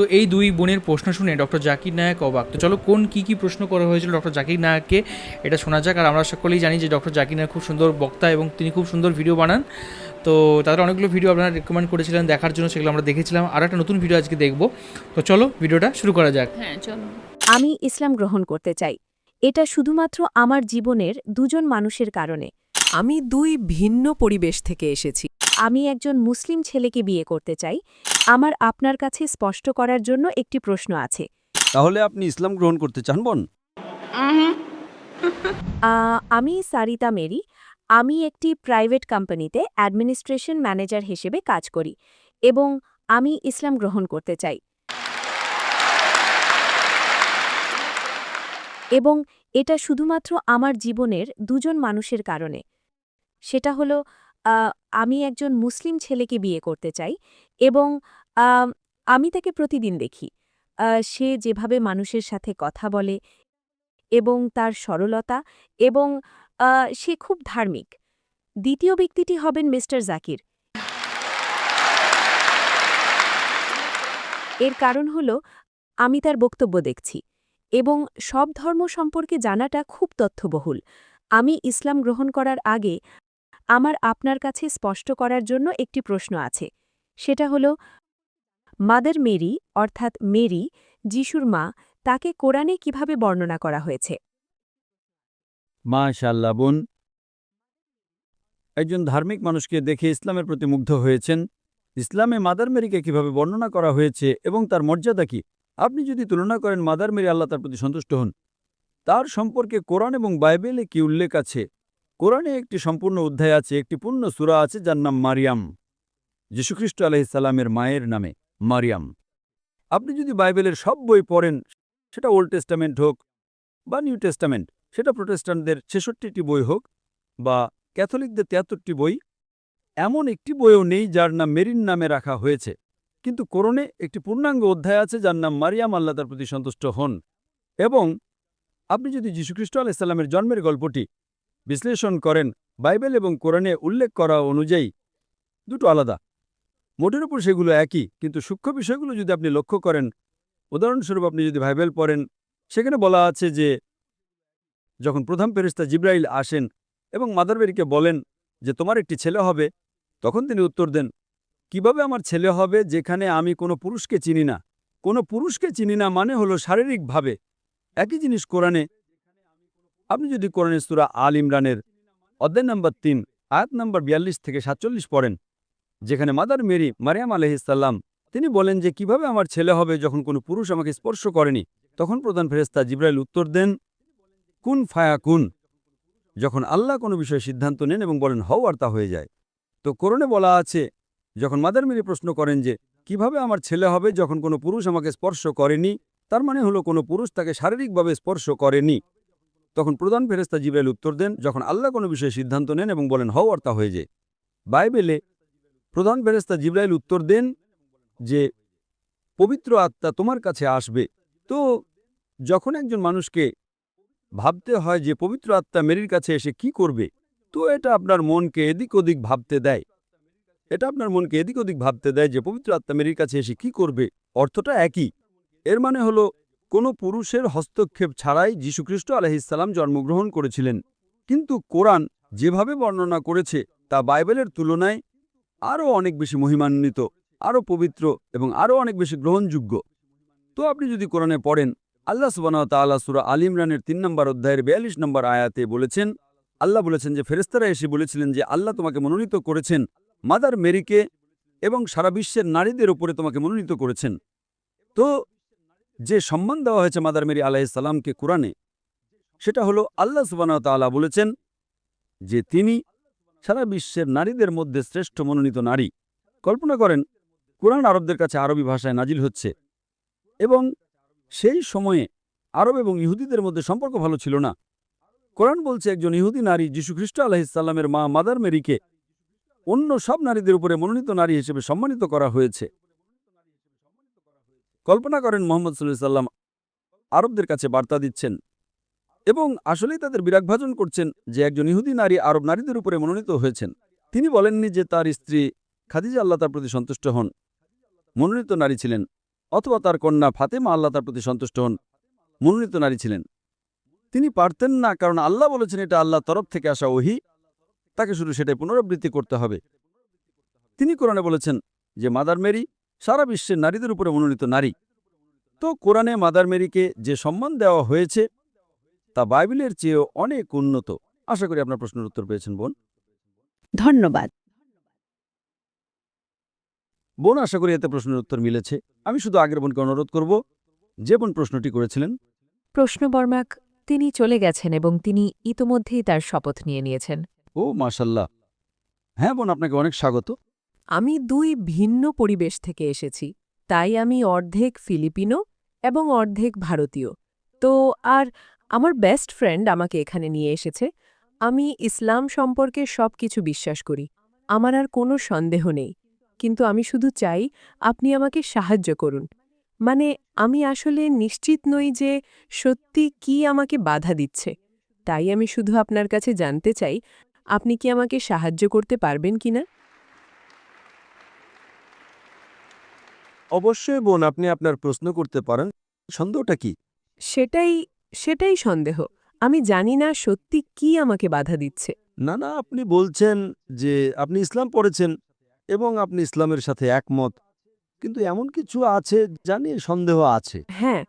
তো এই দুই বোনের প্রশ্ন শুনে ডক্টর জাকির নায়েক অবাক। তো চলো কোন কী প্রশ্ন করা হয়েছিল ডক্টর জাকির নায়েককে এটা শোনা যাক। আর আমরা সকলেই জানি যে ডক্টর জাকির নায়েক খুব সুন্দর বক্তা এবং তিনি খুব সুন্দর ভিডিও বানান। তো তাদের অনেকগুলো ভিডিও আপনারা রেকমেন্ড করেছিলেন দেখার জন্য, সেগুলো আমরা দেখেছিলাম। আর একটা নতুন ভিডিও আজকে দেখব। তো চলো ভিডিওটা শুরু করা যাক। হ্যাঁ চলো। আমি ইসলাম গ্রহণ করতে চাই। এটা শুধুমাত্র আমার জীবনের দুজন মানুষের কারণে। আমি দুই ভিন্ন পরিবেশ থেকে এসেছি। আমি একজন মুসলিম ছেলেকে বিয়ে করতে চাই। আমার আপনার কাছে স্পষ্ট করার জন্য একটি প্রশ্ন আছে। তাহলে আপনি ইসলাম গ্রহণ করতে চান বোন? আমি সারিতা মেরি। আমি একটি প্রাইভেট কোম্পানিতে অ্যাডমিনিস্ট্রেশন ম্যানেজার হিসেবে কাজ করি এবং আমি ইসলাম গ্রহণ করতে চাই। এবং এটা শুধুমাত্র আমার জীবনের দুজন মানুষের কারণে। সেটা হলো আমি একজন মুসলিম ছেলেকে বিয়ে করতে চাই এবং আ আমি তাকে প্রতিদিন দেখি। সে যেভাবে মানুষের সাথে কথা বলে এবং তার সরলতা এবং সে খুব ধার্মিক। দ্বিতীয় ব্যক্তিটি হবেন মিস্টার জাকির। এর কারণ হল আমি তার বক্তব্য দেখছি এবং সব ধর্ম সম্পর্কে জানাটা খুব তথ্যবহুল। আমি ইসলাম গ্রহণ করার আগে আমার আপনার কাছে স্পষ্ট করার জন্য একটি প্রশ্ন আছে। সেটা হল মাদার মেরি অর্থাৎ মেরি, যিশুর মা, তাকে কোরআনে কিভাবে বর্ণনা করা হয়েছে? মাশাআল্লাহ বোন, একজন ধার্মিক মানুষকে দেখে ইসলামের প্রতি মুগ্ধ হয়েছেন। ইসলামে মাদার মেরিকে কিভাবে বর্ণনা করা হয়েছে এবং তার মর্যাদা কি, আপনি যদি তুলনা করেন মাদার মেরি আল্লাহ তার প্রতি সন্তুষ্ট হন, তার সম্পর্কে কোরআন এবং বাইবেলে কি উল্লেখ আছে? কোরআনে একটি সম্পূর্ণ অধ্যায় আছে, একটি পূর্ণ সূরা আছে যার নাম মারিয়াম, যীশুখ্রিস্ট আলাইহিস সালামের মায়ের নামে মারিয়াম। আপনি যদি বাইবেলের সব বই পড়েন, সেটা ওল্ড টেস্টামেন্ট হোক বা নিউ টেস্টামেন্ট, সেটা প্রোটেস্ট্যান্টদের ৬৬টি বই হোক বা ক্যাথলিকদের ৭৩টি বই, এমন একটি বইও নেই যার নাম মেরির নামে রাখা হয়েছে। কিন্তু কোরআনে একটি পূর্ণাঙ্গ অধ্যায় আছে যার নাম মারিয়াম, আল্লাহ তার প্রতি সন্তুষ্ট হন। এবং আপনি যদি যীশুখ্রিস্ট আলাইহিস সালামের জন্মের গল্পটি বিশ্লেষণ করেন, বাইবেল এবং কোরআনে উল্লেখ করা অনুযায়ী দুটো আলাদা, মোটের উপর সেগুলো একই, কিন্তু সূক্ষ্ম বিষয়গুলো যদি আপনি লক্ষ্য করেন, উদাহরণস্বরূপ আপনি যদি বাইবেল পড়েন, সেখানে বলা আছে যে যখন প্রথম ফেরেশতা জিবরাইল আসেন এবং মাদার মেরিকে বলেন যে তোমার একটি ছেলে হবে, তখন তিনি উত্তর দেন, কিভাবে আমার ছেলে হবে যেখানে আমি কোনো পুরুষকে চিনি না? কোনো পুরুষকে চিনি না মানে হলো শারীরিকভাবে। একই জিনিস কোরআনে। আপনি যদি কোরআনের সূরা আল ইমরানের অধ্যায় নম্বর ৩ আয়াত নম্বর ৪২ থেকে ৪৭ পড়েন, যেখানে মাদার মেরি মারিয়াম আলাইহিস সালাম তিনি বলেন যে কিভাবে আমার ছেলে হবে যখন কোনো পুরুষ আমাকে স্পর্শ করেনি, তখন প্রধান ফেরেশতা জিবরাইল উত্তর দেন কুন ফায়াকুন। যখন আল্লাহ কোনো বিষয়ে সিদ্ধান্ত নেন এবং বলেন হও, আর তা হয়ে যায়। তো কোরআনে বলা আছে যখন মাদার মেরি প্রশ্ন করেন যে কিভাবে আমার ছেলে হবে যখন কোনো পুরুষ আমাকে স্পর্শ করেনি, তার মানে হলো কোনো পুরুষ তাকে শারীরিকভাবে স্পর্শ করেনি, তখন প্রধান ফেরেশতা জিবরাইল উত্তর দেন যখন আল্লাহ কোনো বিষয়ে সিদ্ধান্ত নেন এবং বলেন হও, আর তা হয়ে যায়। বাইবেলে প্রধান ফেরেশতা জিবরাইল উত্তর দেন যে পবিত্র আত্মা তোমার কাছে আসবে। তো যখন একজন মানুষকে ভাবতে হয় যে পবিত্র আত্মা মেরির কাছে এসে কি করবে, তো এটা আপনার মনকে এদিক ওদিক ভাবতে দেয়। এটা আপনার মনকে এদিক ওদিক ভাবতে দেয় যে পবিত্র আত্মা মেরির কাছে এসে কি করবে। অর্থটা একই। এর মানে হলো কোনো পুরুষের হস্তক্ষেপ ছাড়াই যীশুখ্রিস্ট আলাইহিস সালাম জন্মগ্রহণ করেছিলেন। কিন্তু কোরআন যেভাবে বর্ণনা করেছে তা বাইবেলের তুলনায় আরও অনেক বেশি মহিমান্বিত, আরও পবিত্র এবং আরও অনেক বেশি গ্রহণযোগ্য। তো আপনি যদি কোরআনে পড়েন, আল্লাহ সুবহানাহু ওয়া তাআলা সূরা আল ইমরানের ৩ নম্বর অধ্যায়ের ৪২ নম্বর আয়াতে বলেছেন, আল্লাহ বলেছেন যে ফেরেশতারা এসে বলেছিলেন যে আল্লাহ তোমাকে মনোনীত করেছেন মাদার মেরিকে এবং সারা বিশ্বের নারীদের উপরে তোমাকে মনোনীত করেছেন। তো যে সম্মান দেওয়া হয়েছে মাদার মেরি আলাইহিস সালামকে কোরআনে, সেটা হলো আল্লাহ সুবহানাহু ওয়া তাআলা বলেছেন যে তিনি সারা বিশ্বের নারীদের মধ্যে শ্রেষ্ঠ মনোনীত নারী। কল্পনা করেন কোরআন আরবদের কাছে আরবি ভাষায় নাজিল হচ্ছে এবং সেই সময়ে আরব এবং ইহুদিদের মধ্যে সম্পর্ক ভালো ছিল না। কোরআন বলছে একজন ইহুদি নারী যীশুখ্রিস্ট আলাইহিস সালামের মা মাদার মেরিকে অন্য সব নারীদের উপরে মনোনীত নারী হিসেবে সম্মানিত করা হয়েছে। কল্পনা করেন মুহাম্মদ সাল্লাল্লাহু আলাইহি ওয়াসাল্লাম আরবদের কাছে বার্তা দিচ্ছেন এবং আসলেই তাদের বিরাগভাজন করছেন যে একজন ইহুদি নারী আরব নারীদের উপরে মনোনীত হয়েছেন। তিনি বলেননি যে তার স্ত্রী খাদিজা আল্লাহ তার প্রতি সন্তুষ্ট হন, মনোনীত নারী ছিলেন। অথবা তার কন্যা ফাতেমা আল্লাহ তার প্রতি সন্তুষ্ট হন মনোনীত নারী ছিলেন। তিনি পারতেন না, কারণ আল্লাহ বলেছেন এটা আল্লাহর তরফ থেকে আসা ওহী, তাকে শুধু সেটাই পুনরাবৃত্তি করতে হবে। তিনি কোরআনে বলেছেন যে মাদার মেরি সারা বিশ্বের নারীদের উপরে মনোনীত নারী। তো কোরআনে মাদার মেরিকে যে সম্মান দেওয়া হয়েছে তা বাইবেলের চেয়েও অনেক উন্নত। আশা করি আপনার প্রশ্নের উত্তর পেয়েছেন বোন। ধন্যবাদ। বোন, আশা করি এতে প্রশ্নের উত্তর মিলেছে। আমি শুধু আগের বোনকে অনুরোধ করব যে বোন প্রশ্নটি করেছিলেন। প্রশ্নবর্মাক, তিনি চলে গেছেন এবং তিনি ইতোমধ্যেই তার শপথ নিয়ে নিয়েছেন। ও মাশাল্লাহ। হ্যাঁ বোন, আপনাকে অনেক স্বাগত। আমি দুই ভিন্ন পরিবেশ থেকে এসেছি, তাই আমি অর্ধেক ফিলিপিনো এবং অর্ধেক ভারতীয়। তো আর আমার বেস্ট ফ্রেন্ড আমাকে এখানে নিয়ে এসেছে। আমি ইসলাম সম্পর্কে সব কিছু বিশ্বাস করি, আমার আর কোনো সন্দেহ নেই, কিন্তু আমি শুধু চাই আপনি আমাকে সাহায্য করুন। মানে আমি আসলে নিশ্চিত নই যে সত্যি কি আমাকে বাধা দিচ্ছে, তাই আমি শুধু আপনার কাছে জানতে চাই আপনি কি আমাকে সাহায্য করতে পারবেন কিনা। অবশ্যই বোন, আপনি আপনার প্রশ্ন করতে পারেন। সন্দেহটা কি? সেটাই সন্দেহ। আমি জানি না সত্যি কি আমাকে বাধা দিচ্ছে। না না, আপনি বলছেন যে আপনি ইসলাম পড়েছেন এবং আপনি ইসলামের সাথে একমত, কিন্তু এমন কিছু আছে যা নিয়ে সন্দেহ আছে। হ্যাঁ,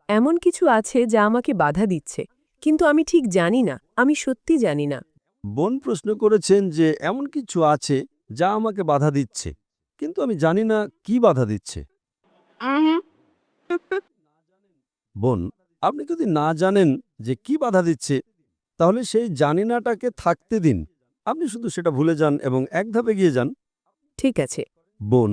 এমন কিছু আছে যা আমাকে বাধা দিচ্ছে, কিন্তু আমি ঠিক জানি না, আমি সত্যি জানি না। বোন প্রশ্ন করেছেন যে এমন কিছু আছে যা আমাকে বাধা দিচ্ছে, কিন্তু আমি জানি না কি বাধা দিচ্ছে। বোন, আপনি যদি না জানেন যে কি বাধা দিচ্ছে, তাহলে সেই জানি নাটাকে থাকতে দিন। আপনি শুধু সেটা ভুলে যান এবং এক ধাপে এগিয়ে যান। ঠিক আছে। বোন,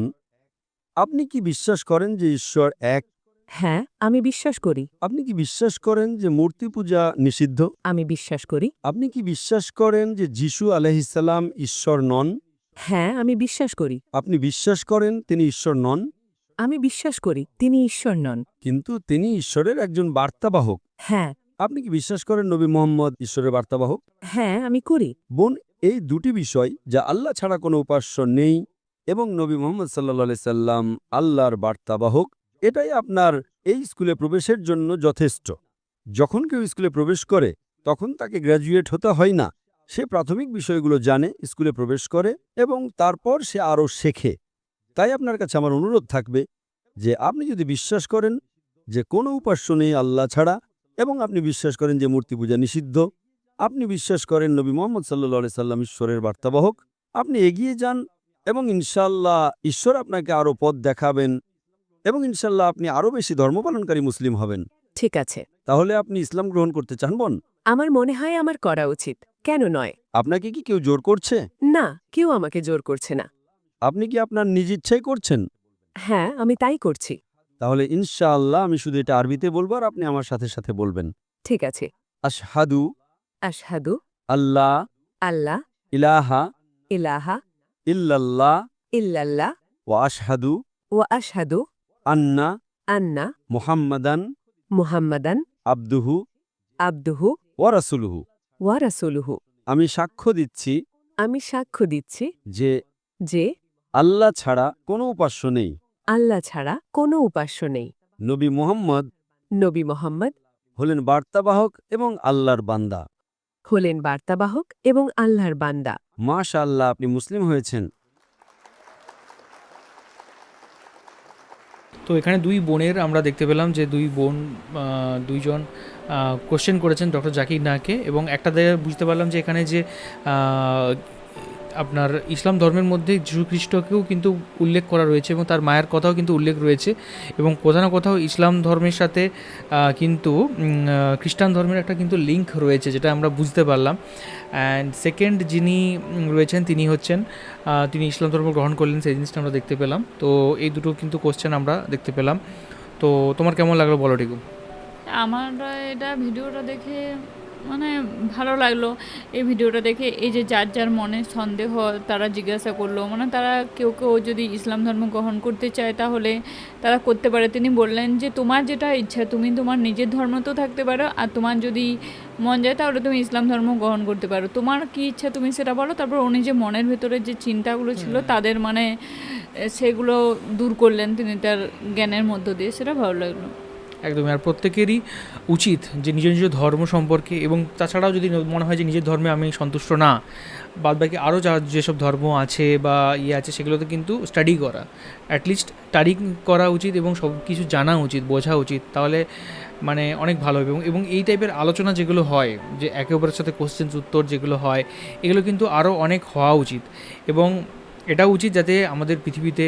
আপনি কি বিশ্বাস করেন যে ঈশ্বর এক? হ্যাঁ, আমি বিশ্বাস করি। আপনি কি বিশ্বাস করেন যে মূর্তি পূজা নিষিদ্ধ? আমি বিশ্বাস করি। আপনি কি বিশ্বাস করেন যে যিশু আলাইহিসসালাম ঈশ্বর নন? হ্যাঁ, আমি বিশ্বাস করি। আপনি বিশ্বাস করেন তিনি ঈশ্বর নন, আমি বিশ্বাস করি তিনি ঈশ্বর নন। কিন্তু তিনি ঈশ্বরের একজন বার্তাবাহক। হ্যাঁ। আপনি কি বিশ্বাস করেন নবী মুহাম্মদ ঈশ্বরের বার্তাবাহক? হ্যাঁ, আমি করি। বোন, এই দুটি বিষয়, যা আল্লাহ ছাড়া কোনো উপাস্য নেই এবং নবী মুহাম্মদ সাল্লাল্লাহু আলাইহি সাল্লাম আল্লাহর বার্তাবাহক, এটাই আপনার এই স্কুলে প্রবেশের জন্য যথেষ্ট। যখন কেউ স্কুলে প্রবেশ করে তখন তাকে গ্র্যাজুয়েট হতে হয় না। সে প্রাথমিক বিষয়গুলো জানে, স্কুলে প্রবেশ করে এবং তারপর সে আরও শেখে। তাই আপনার কাছে আমার অনুরোধ থাকবে যে আপনি যদি বিশ্বাস করেন যে কোনো উপাস্য নেই আল্লাহ ছাড়া, এবং আপনি বিশ্বাস করেন যে মূর্তি পূজা নিষিদ্ধ, আপনি বিশ্বাস করেন নবী মুহাম্মদ সাল্লাল্লাহু আলাইহি সাল্লাম ঈশ্বরের বার্তাবাহক, আপনি এগিয়ে যান এবং ইনশাআল্লাহ ঈশ্বর আপনাকে আরও পথ দেখাবেন এবং ইনশাআল্লাহ আপনি আরও বেশি ধর্মপালনকারী মুসলিম হবেন। ঠিক আছে। তাহলে আপনি ইসলাম গ্রহণ করতে চান বোন? আমার মনে হয় আমার করা উচিত। কেন নয়? আপনাকে কি কেউ জোর করছে? না, কেউ আমাকে জোর করছে না। আপনি কি আপনার নিজ ইচ্ছাই করছেন? হ্যাঁ, আমি তাই করছি। তাহলে ইনশাআল্লাহ আমি শুধু এটা আরবিতে বলবো আর আপনি আমার সাথে সাথে বলবেন। ঠিক আছে। আশহাদু আশহাদু আল্লাহ আল্লাহ ইলাহা ইলাহা ইল্লাল্লাহ ইল্লাল্লাহ ওয়া আশহাদু ওয়া আশহাদু আন্না আন্না মুহাম্মাদান মুহাম্মাদান আবদুহু আবদুহু ওয়া রাসূলুহু। ওয়া রাসূলুহু। আমি সাক্ষ্য দিচ্ছি আমি সাক্ষ্য দিচ্ছি যে যে আল্লাহ ছাড়া কোনো উপাস্য নেই, আল্লাহ ছাড়া কোনো উপাস্য নেই। নবী মুহাম্মদ নবী মোহাম্মদ হলেন বার্তাবাহক এবং আল্লাহর বান্দা। হলেন বার্তাবাহক এবং আল্লাহর বান্দা। মাশাআল্লাহ, আপনি মুসলিম হয়েছেন। তো এখানে দুই বোনের আমরা দেখতে পেলাম যে দুই বোন দুইজন কোশ্চেন করেছেন ডক্টর জাকির নায়ককে, এবং একটা জায়গায় বুঝতে পারলাম যে এখানে যে আপনার ইসলাম ধর্মের মধ্যে যীশু খ্রিস্টকেও কিন্তু উল্লেখ করা রয়েছে এবং তার মায়ের কথাও কিন্তু উল্লেখ রয়েছে, এবং কোথাও না কোথাও ইসলাম ধর্মের সাথে কিন্তু খ্রিস্টান ধর্মের একটা কিন্তু লিঙ্ক রয়েছে, যেটা আমরা বুঝতে পারলাম। অ্যান্ড সেকেন্ড যিনি রয়েছেন তিনি হচ্ছেন তিনি ইসলাম ধর্ম গ্রহণ করলেন, সেই জিনিসটা আমরা দেখতে পেলাম। তো এই দুটো কিন্তু কোশ্চেন আমরা দেখতে পেলাম। তো তোমার কেমন লাগলো বলো টিকু? আমার এটা ভিডিওটা দেখে মানে ভালো লাগলো এই ভিডিওটা দেখে। এই যে যার যার মনে সন্দেহ তারা জিজ্ঞাসা করলো, মানে তারা কেউ কেউ যদি ইসলাম ধর্ম গ্রহণ করতে চায় তাহলে তারা করতে পারে। তিনি বললেন যে তোমার যেটা ইচ্ছা, তুমি তোমার নিজের ধর্ম তো থাকতে পারো, আর তোমার যদি মন যায় তাহলে তুমি ইসলাম ধর্ম গ্রহণ করতে পারো। তোমার কি ইচ্ছা তুমি সেটা বলো। তারপর উনি যে মনের ভেতরে যে চিন্তাগুলো ছিল তাদের মানে সেগুলো দূর করলেন তিনি তার জ্ঞানের মধ্য দিয়ে, সেটা ভালো লাগলো। একদমই। আর প্রত্যেকেরই উচিত যে নিজ নিজ ধর্ম সম্পর্কে, এবং তাছাড়াও যদি মনে হয় যে নিজের ধর্মে আমি সন্তুষ্ট না, বাদবাকি আরও যেসব ধর্ম আছে বা আছে সেগুলোতে কিন্তু স্টাডি করা, অ্যাটলিস্ট স্টাডি করা উচিত এবং সব কিছু জানা উচিত, বোঝা উচিত, তাহলে মানে অনেক ভালো হবে। এবং এই টাইপের আলোচনা যেগুলো হয়, যে একে অপরের সাথে কোশ্চেন্স উত্তর যেগুলো হয়, এগুলো কিন্তু আরও অনেক হওয়া উচিত। এবং এটা উচিত যাতে আমাদের পৃথিবীতে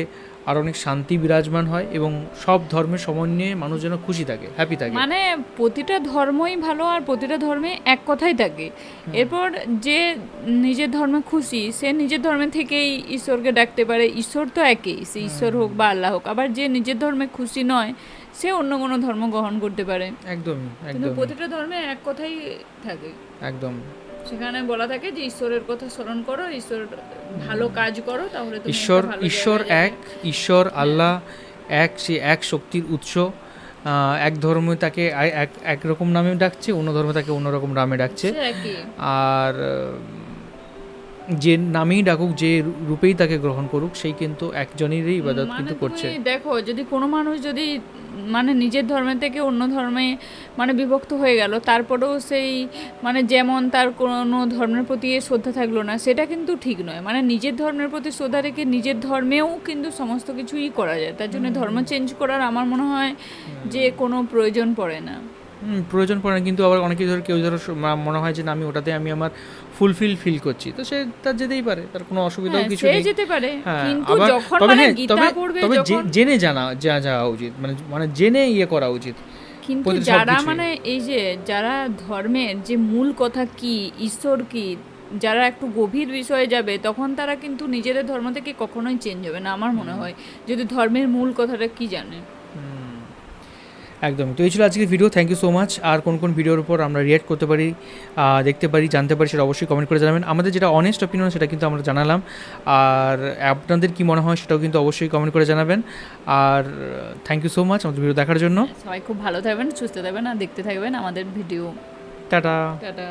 আর অনেক শান্তি বিরাজমান হয় এবং সব ধর্মের সমন্বয়ে মানুষ যেন খুশি থাকে, হ্যাপি থাকে। মানে প্রতিটা ধর্মই ভালো আর প্রতিটা ধর্মে এক কথাই থাকে। এরপর যে নিজের ধর্মে খুশি সে নিজের ধর্মে থেকেই ঈশ্বরকে ডাকতে পারে, ঈশ্বর তো একই, সে ঈশ্বর হোক বা আল্লাহ হোক। আবার যে নিজের ধর্মে খুশি নয় সে অন্য কোনো ধর্ম গ্রহণ করতে পারে। একদমই কিন্তু একদম প্রতিটা ধর্মে এক কথাই থাকে। একদম। সেখানে বলা থাকে যে ঈশ্বরের কথা স্মরণ করো, ঈশ্বর ভালো কাজ করো, তাহলে তুমি ঈশ্বর একটা ভালো ঈশ্বর জায়গায় যাবে। এক, ঈশ্বর আল্লাহ এক, সে এক শক্তির উৎস। এক ধর্মে তাকে একরকম নামে ডাকছে, অন্য ধর্মে তাকে অন্যরকম নামে ডাকছে। সে একই। আর যে নামেই ডাকুক, যে রূপেই তাকে গ্রহণ করুক, সেই কিন্তু একজনেরই ইবাদত মানে কিন্তু করছে। তুমি দেখো, যদি কোনো মানুষ যদি মানে নিজের ধর্মের থেকে অন্য ধর্মে মানে বিভক্ত হয়ে গেল, তারপরেও সেই মানে যেমন তার কোনো ধর্মের প্রতি শ্রদ্ধা থাকলো না, সেটা কিন্তু ঠিক নয়। মানে নিজের ধর্মের প্রতি শ্রদ্ধা রেখে নিজের ধর্মেও কিন্তু সমস্ত কিছুই করা যায়। তার জন্য ধর্ম চেঞ্জ করার আমার মনে হয় যে কোনো প্রয়োজন পড়ে না। প্রয়োজন পড়ে না, কিন্তু আবার অনেকে কেউ ধরো মনে হয় যে না, আমি ওটাতে আমি আমার ফিল করছি, তো সে তার যেতেই পারে, তার কোনো অসুবিধাও হ্যাঁ, কিছু সে নেই। যেতে পারে, হ্যাঁ, কিন্তু আবার যখন তবে মানে হ্যাঁ, গীতা তবে পড়বে তবে যখন, জেনে যাওয়া উচিত, মানে জেনে করা উচিত। কিন্তু প্রতিটা যারা সবকিছুই। মানে এই যে যারা ধর্মের যে মূল কথা কি, ঈশ্বর কি, যারা একটু গভীর বিষয়ে যাবে তখন তারা কিন্তু নিজেদের ধর্ম থেকে কখনোই চেঞ্জ হবে না আমার মনে হয়, যদি ধর্মের মূল কথাটা কি জানে। একদম। তো এই ছিল আজকের video. Thank you so much. আর কোন ভিডিওর উপর আমরা রিয়াক্ট করতে পারি, দেখতে পারি, জানতে পারি, সেটা অবশ্যই কমেন্ট করে জানাবেন। আমাদের যেটা অনেস্ট অপিনিয়ন সেটা কিন্তু আমরা জানালাম, আর আপনাদের কি মনে হয় সেটাও কিন্তু অবশ্যই কমেন্ট করে জানাবেন। আর থ্যাংক ইউ সো মাচ আমাদের ভিডিও দেখার জন্য। সবাই খুব ভালো থাকবেন, সুস্থ থাকবেন, আর দেখতে থাকবেন আমাদের ভিডিও। টাটা। টাটা।